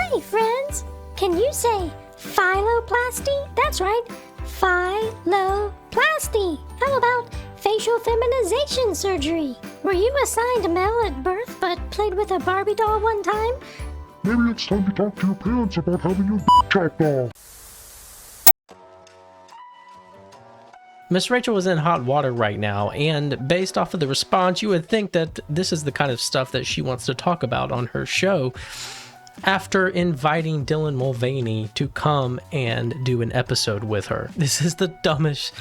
Hi, friends! Can you say phyloplasty? That's right, phyloplasty. How about facial feminization surgery? Were you assigned male at birth but played with a Barbie doll one time? Maybe it's time to talk to your parents about having your chopped off. Miss Rachel is in hot water right now, and based off of the response, you would think that this is the kind of stuff that she wants to talk about on her show after inviting Dylan Mulvaney to come and do an episode with her. This is the dumbest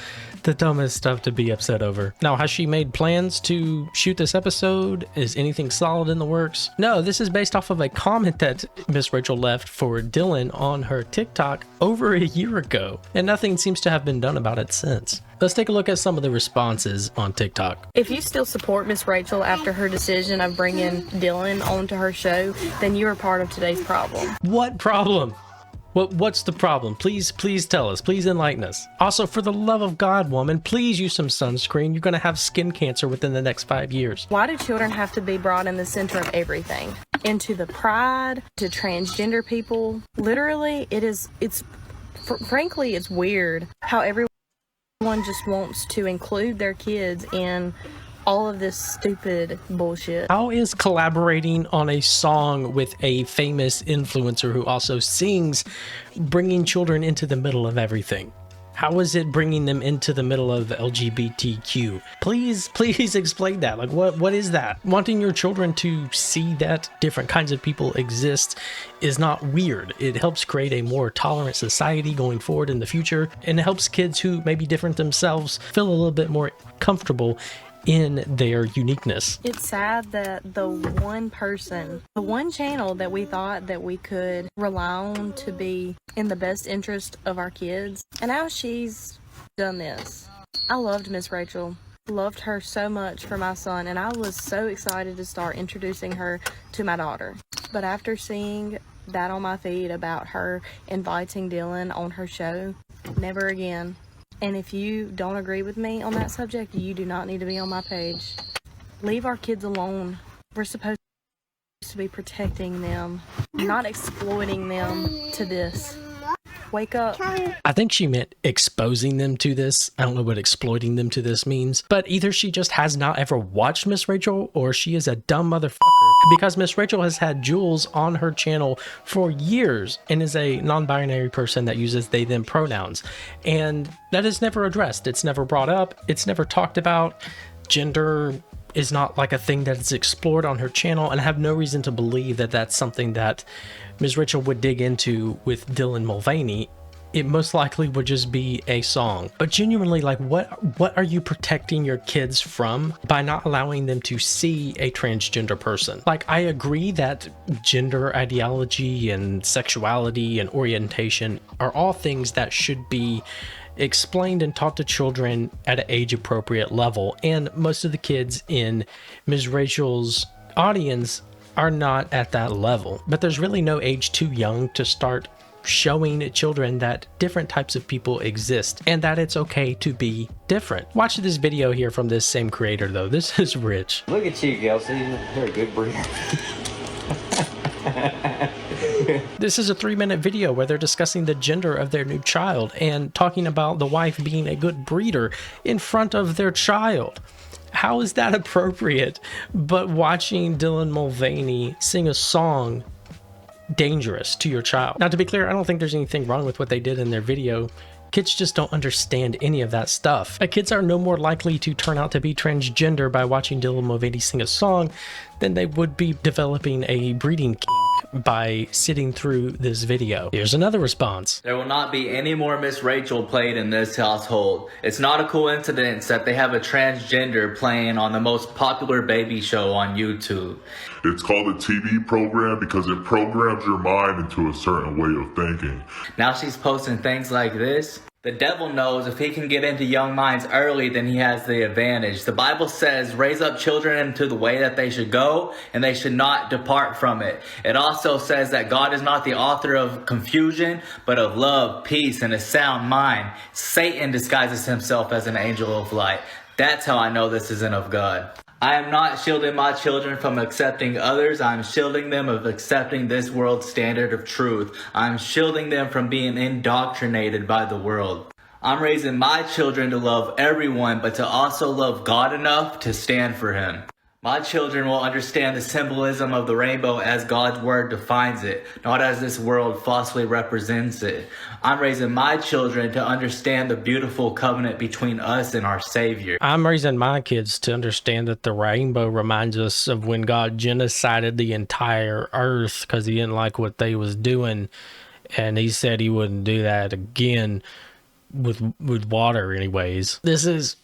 stuff to be upset over. Now, has she made plans to shoot this episode? Is anything solid in the works? No, this is based off of a comment that Miss Rachel left for Dylan on her TikTok over a year ago, and nothing seems to have been done about it since. Let's take a look at some of the responses on TikTok. If you still support Miss Rachel after her decision of bringing Dylan onto her show, then you are part of today's problem. What problem? What's the problem? Please tell us. Please enlighten us. Also, for the love of God, woman, please use some sunscreen. You're going to have skin cancer within the next 5 years. Why do children have to be brought in the center of everything? Into the pride, to transgender people. Literally, frankly, it's weird how everyone just wants to include their kids in all of this stupid bullshit. How is collaborating on a song with a famous influencer who also sings bringing children into the middle of everything? How is it bringing them into the middle of LGBTQ? Please explain that. Like, what is that? Wanting your children to see that different kinds of people exist is not weird. It helps create a more tolerant society going forward in the future, and it helps kids who may be different themselves feel a little bit more comfortable in their uniqueness. It's sad that the one channel that we thought that we could rely on to be in the best interest of our kids, and now she's done this. I loved Miss Rachel, loved her so much for my son, and I was so excited to start introducing her to my daughter. But after seeing that on my feed about her inviting Dylan on her show, never again. And if you don't agree with me on that subject, you do not need to be on my page. Leave our kids alone. We're supposed to be protecting them, not exploiting them to this. Wake up. I think she meant exposing them to this. I don't know what exploiting them to this means, but either she just has not ever watched Miss Rachel or she is a dumb motherfucker, because Miss Rachel has had Jules on her channel for years and is a non-binary person that uses they them pronouns, and that is never addressed. It's never brought up. It's never talked about. Gender is not like a thing that is explored on her channel, and I have no reason to believe that that's something that Ms. Rachel would dig into with Dylan Mulvaney. It most likely would just be a song. But genuinely, like, what are you protecting your kids from by not allowing them to see a transgender person? Like, I agree that gender ideology and sexuality and orientation are all things that should be explained and taught to children at an age appropriate level, and most of the kids in Ms. Rachel's audience are not at that level. But there's really no age too young to start showing children that different types of people exist and that it's okay to be different. Watch this video here from this same creator though. This is rich. Look at you, Kelsey. You're a good breeder. This is a 3-minute video where they're discussing the gender of their new child and talking about the wife being a good breeder in front of their child. How is that appropriate? But watching Dylan Mulvaney sing a song dangerous to your child. Now, to be clear, I don't think there's anything wrong with what they did in their video. Kids just don't understand any of that stuff. Kids are no more likely to turn out to be transgender by watching Dylan Mulvaney sing a song than they would be developing a breeding kink by sitting through this video. Here's another response. There will not be any more Miss Rachel played in this household. It's not a coincidence that they have a transgender playing on the most popular baby show on YouTube. It's called a TV program because it programs your mind into a certain way of thinking. Now she's posting things like this. The devil knows if he can get into young minds early, then he has the advantage. The Bible says, raise up children into the way that they should go, and they should not depart from it. It also says that God is not the author of confusion, but of love, peace, and a sound mind. Satan disguises himself as an angel of light. That's how I know this isn't of God. I am not shielding my children from accepting others. I'm shielding them of accepting this world's standard of truth. I'm shielding them from being indoctrinated by the world. I'm raising my children to love everyone, but to also love God enough to stand for Him. My children will understand the symbolism of the rainbow as God's word defines it, not as this world falsely represents it. I'm raising my children to understand the beautiful covenant between us and our Savior. I'm raising my kids to understand that the rainbow reminds us of when God genocided the entire earth because He didn't like what they was doing, and He said He wouldn't do that again with water anyways. This is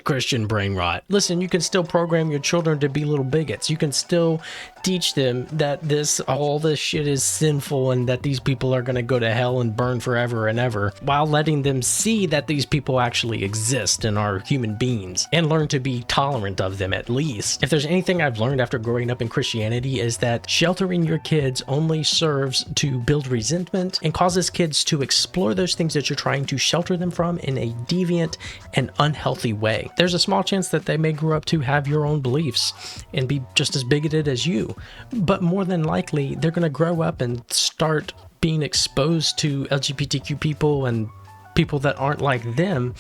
Christian brain rot. Listen, you can still program your children to be little bigots. You can still teach them that all this shit is sinful and that these people are going to go to hell and burn forever and ever, while letting them see that these people actually exist and are human beings, and learn to be tolerant of them at least. If there's anything I've learned after growing up in Christianity, is that sheltering your kids only serves to build resentment and causes kids to explore those things that you're trying to shelter them from in a deviant and unhealthy way. There's a small chance that they may grow up to have your own beliefs and be just as bigoted as you, but more than likely they're going to grow up and start being exposed to LGBTQ people and people that aren't like them,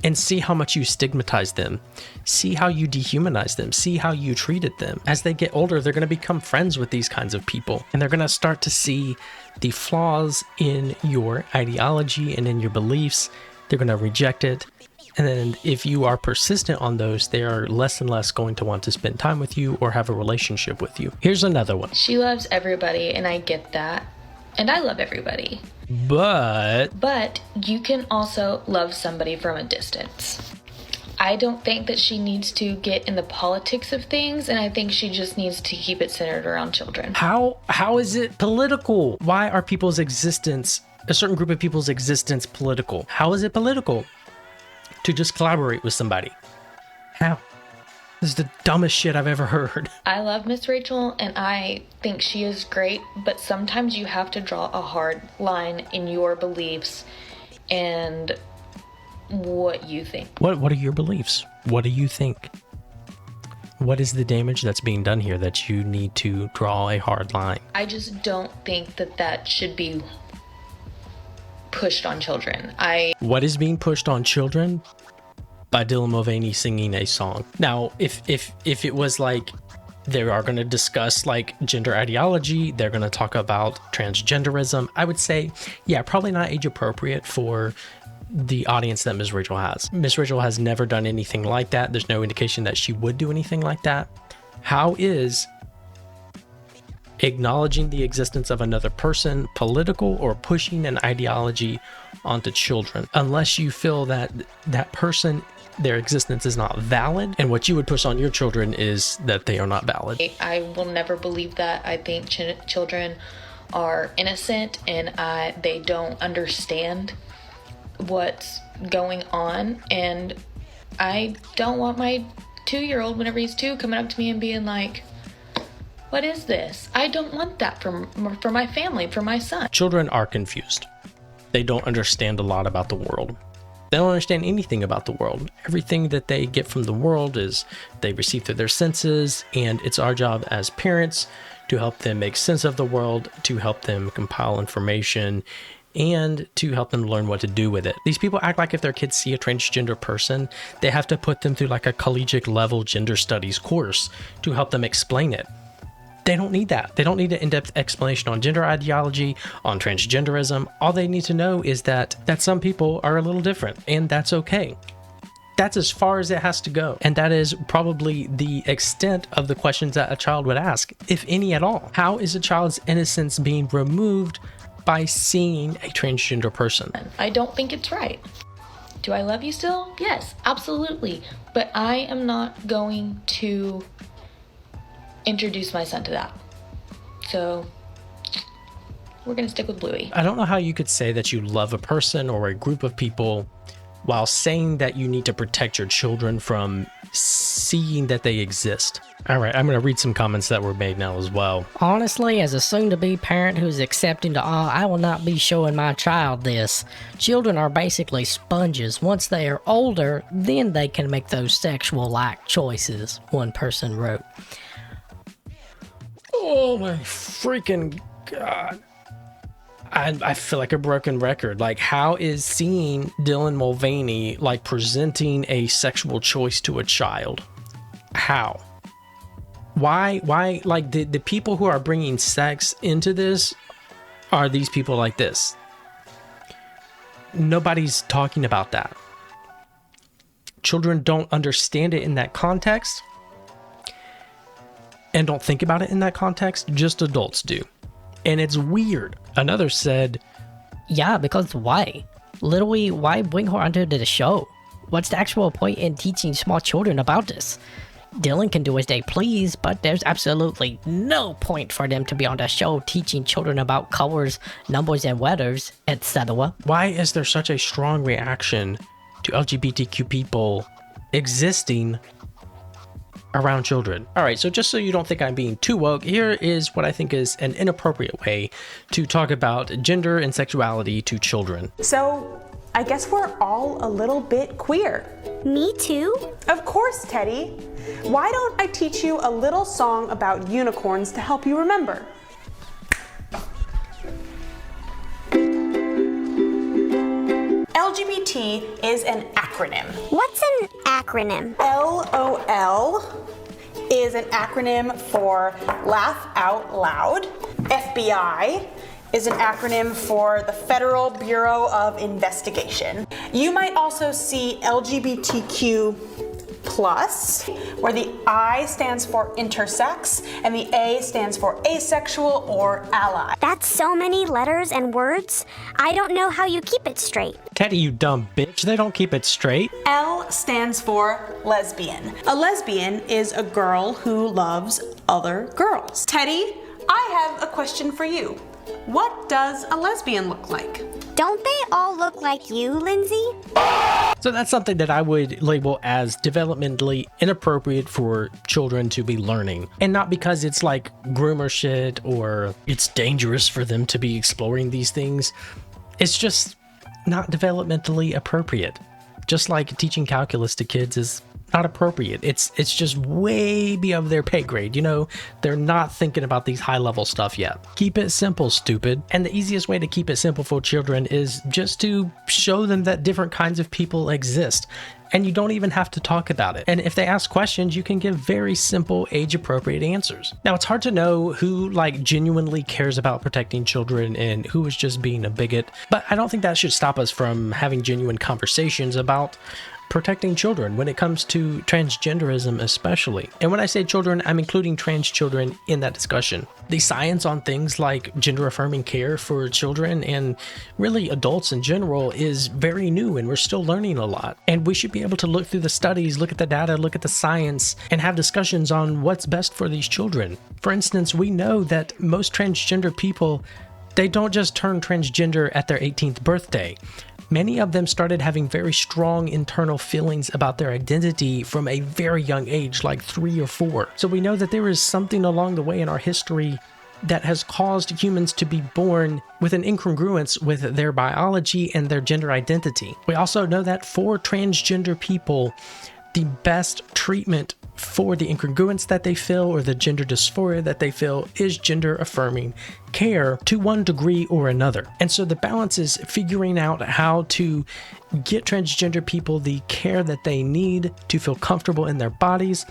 and see how much you stigmatize them, see how you dehumanize them, see how you treated them. As they get older, they're going to become friends with these kinds of people, and they're going to start to see the flaws in your ideology and in your beliefs. They're going to reject it. And then if you are persistent on those, they are less and less going to want to spend time with you or have a relationship with you. Here's another one. She loves everybody, and I get that. And I love everybody. But you can also love somebody from a distance. I don't think that she needs to get in the politics of things, and I think she just needs to keep it centered around children. How is it political? Why are people's existence, a certain group of people's existence, political? How is it political to just collaborate with somebody? How? This is the dumbest shit I've ever heard. I love Miss Rachel, and I think she is great, but sometimes you have to draw a hard line in your beliefs and what you think. What are your beliefs? What do you think? What is the damage that's being done here that you need to draw a hard line? I just don't think that should be pushed on children. What is being pushed on children? By Dylan Mulvaney singing a song. Now, if it was like they are going to discuss like gender ideology, they're going to talk about transgenderism, I would say, yeah, probably not age appropriate for the audience that Ms. Rachel has. Ms. Rachel has never done anything like that. There's no indication that she would do anything like that. How is acknowledging the existence of another person political, or pushing an ideology onto children? Unless you feel that that person, their existence is not valid, and what you would push on your children is that they are not valid. I will never believe that. I think children are innocent, and they don't understand what's going on, and I don't want my 2-year-old, whenever he's 2, coming up to me and being like, what is this? I don't want that for my family, for my son. Children are confused. They don't understand a lot about the world. They don't understand anything about the world. Everything that they get from the world is they receive through their senses, and it's our job as parents to help them make sense of the world, to help them compile information, and to help them learn what to do with it. These people act like if their kids see a transgender person, they have to put them through like a collegiate level gender studies course to help them explain it. They don't need that. They don't need an in-depth explanation on gender ideology, on transgenderism. All they need to know is that some people are a little different, and that's okay. That's as far as it has to go. And that is probably the extent of the questions that a child would ask, if any at all. How is a child's innocence being removed by seeing a transgender person? I don't think it's right. Do I love you still? Yes, absolutely. But I am not going to introduce my son to that. So we're gonna stick with Bluey. I don't know how you could say that you love a person or a group of people while saying that you need to protect your children from seeing that they exist. All right, I'm going to read some comments that were made now as well. Honestly, as a soon-to-be parent who's accepting to all, I will not be showing my child this. Children are basically sponges. Once they are older, then they can make those sexual-like choices, one person wrote. Oh my freaking God. I feel like a broken record. Like, how is seeing Dylan Mulvaney, like, presenting a sexual choice to a child? How? Why, like, the people who are bringing sex into this are these people like this? Nobody's talking about that. Children don't understand it in that context and don't think about it in that context. Just adults do. And it's weird. Another said, Yeah, because why? Literally, why bring her onto the show? What's the actual point in teaching small children about this? Dylan can do as they please, but there's absolutely no point for them to be on the show teaching children about colors, numbers, and weathers, etc. why is there such a strong reaction to LGBTQ people existing around children? All right, so just so you don't think I'm being too woke, here is what I think is an inappropriate way to talk about gender and sexuality to children. So, I guess we're all a little bit queer. Me too? Of course, Teddy. Why don't I teach you a little song about unicorns to help you remember? LGBT is an acronym. What's an acronym? LOL is an acronym for Laugh Out Loud. FBI is an acronym for the Federal Bureau of Investigation. You might also see LGBTQ+, where the I stands for intersex and the A stands for asexual or ally. That's so many letters and words. I don't know how you keep it straight. Teddy, you dumb bitch, they don't keep it straight. L stands for lesbian. A lesbian is a girl who loves other girls. Teddy, I have a question for you. What does a lesbian look like? Don't they all look like you, Lindsay? So that's something that I would label as developmentally inappropriate for children to be learning. And not because it's like groomer shit or it's dangerous for them to be exploring these things. It's just not developmentally appropriate. Just like teaching calculus to kids is not appropriate. It's just way beyond their pay grade. You know, they're not thinking about these high level stuff yet. Keep it simple, stupid. And the easiest way to keep it simple for children is just to show them that different kinds of people exist. And you don't even have to talk about it. And if they ask questions, you can give very simple, age-appropriate answers. Now, it's hard to know who like genuinely cares about protecting children and who is just being a bigot, but I don't think that should stop us from having genuine conversations about protecting children when it comes to transgenderism especially. And when I say children, I'm including trans children in that discussion. The science on things like gender affirming care for children and really adults in general is very new and we're still learning a lot. And we should be able to look through the studies, look at the data, look at the science, and have discussions on what's best for these children. For instance, we know that most transgender people, they don't just turn transgender at their 18th birthday. Many of them started having very strong internal feelings about their identity from a very young age, like 3 or 4. So we know that there is something along the way in our history that has caused humans to be born with an incongruence with their biology and their gender identity. We also know that for transgender people, the best treatment for the incongruence that they feel or the gender dysphoria that they feel is gender affirming care to one degree or another. And so the balance is figuring out how to get transgender people the care that they need to feel comfortable in their bodies,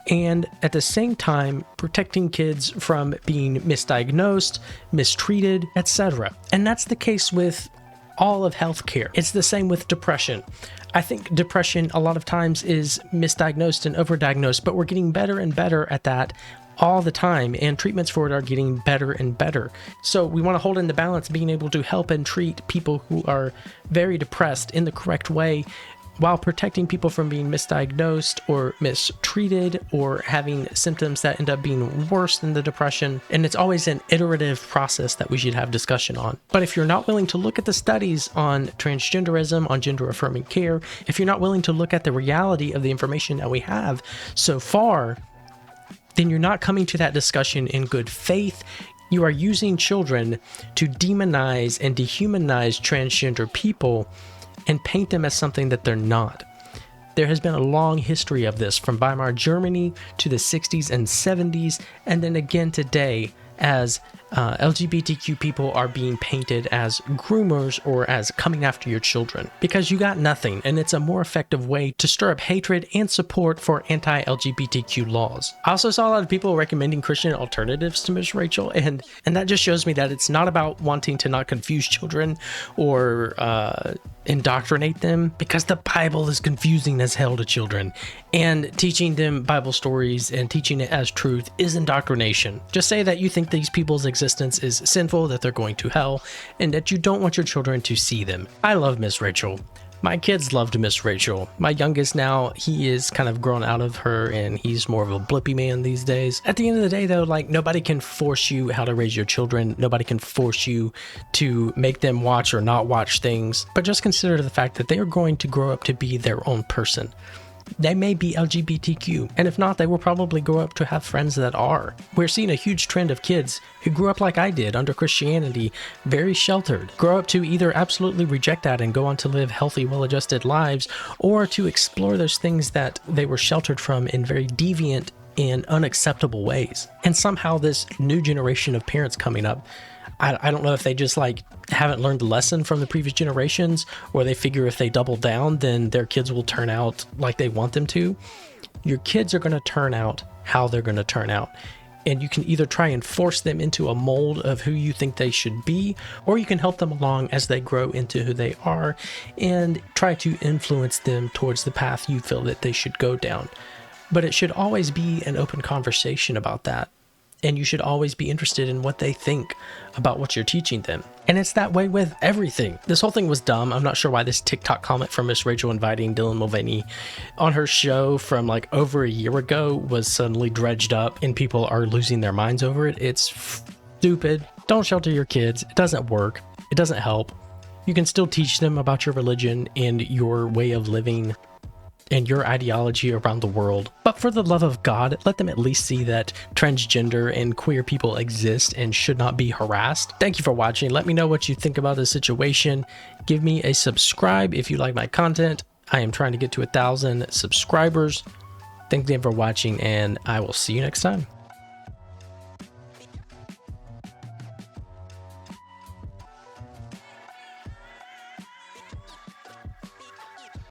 and at the same time protecting kids from being misdiagnosed, mistreated, etc. And that's the case with all of healthcare. It's the same with depression. I think depression a lot of times is misdiagnosed and overdiagnosed, but we're getting better and better at that all the time, and treatments for it are getting better and better. So we want to hold in the balance being able to help and treat people who are very depressed in the correct way while protecting people from being misdiagnosed or mistreated or having symptoms that end up being worse than the depression. And it's always an iterative process that we should have discussion on. But if you're not willing to look at the studies on transgenderism, on gender affirming care, if you're not willing to look at the reality of the information that we have so far, then you're not coming to that discussion in good faith. You are using children to demonize and dehumanize transgender people and paint them as something that they're not. There has been a long history of this, from Weimar Germany to the 60s and 70s, and then again today, as LGBTQ people are being painted as groomers or as coming after your children because you got nothing, and it's a more effective way to stir up hatred and support for anti-LGBTQ laws. I also saw a lot of people recommending Christian alternatives to Miss Rachel, and that just shows me that it's not about wanting to not confuse children or indoctrinate them, because the Bible is confusing as hell to children, and teaching them Bible stories and teaching it as truth is indoctrination. Just say that you think these people's existence is sinful, that they're going to hell, and that you don't want your children to see them. I love Miss Rachel. My kids loved Miss Rachel. My youngest now, he is kind of grown out of her and he's more of a blippy man these days. At the end of the day though, like, nobody can force you how to raise your children. Nobody can force you to make them watch or not watch things. But just consider the fact that they are going to grow up to be their own person. They may be LGBTQ, and if not, they will probably grow up to have friends that are. We're seeing a huge trend of kids who grew up like I did under Christianity, very sheltered, grow up to either absolutely reject that and go on to live healthy, well-adjusted lives, or to explore those things that they were sheltered from in very deviant and unacceptable ways. And somehow this new generation of parents coming up, I don't know if they just like haven't learned the lesson from the previous generations, or they figure if they double down, then their kids will turn out like they want them to. Your kids are going to turn out how they're going to turn out. And you can either try and force them into a mold of who you think they should be, or you can help them along as they grow into who they are and try to influence them towards the path you feel that they should go down. But it should always be an open conversation about that. And you should always be interested in what they think about what you're teaching them. And it's that way with everything. This whole thing was dumb. I'm not sure why this TikTok comment from Miss Rachel inviting Dylan Mulvaney on her show from like over a year ago was suddenly dredged up and people are losing their minds over it. It's stupid. Don't shelter your kids. It doesn't work. It doesn't help. You can still teach them about your religion and your way of living and your ideology around the world. But for the love of God, let them at least see that transgender and queer people exist and should not be harassed. Thank you for watching. Let me know what you think about the situation. Give me a subscribe if you like my content. I am trying to get to 1,000 subscribers. Thank you for watching, and I will see you next time.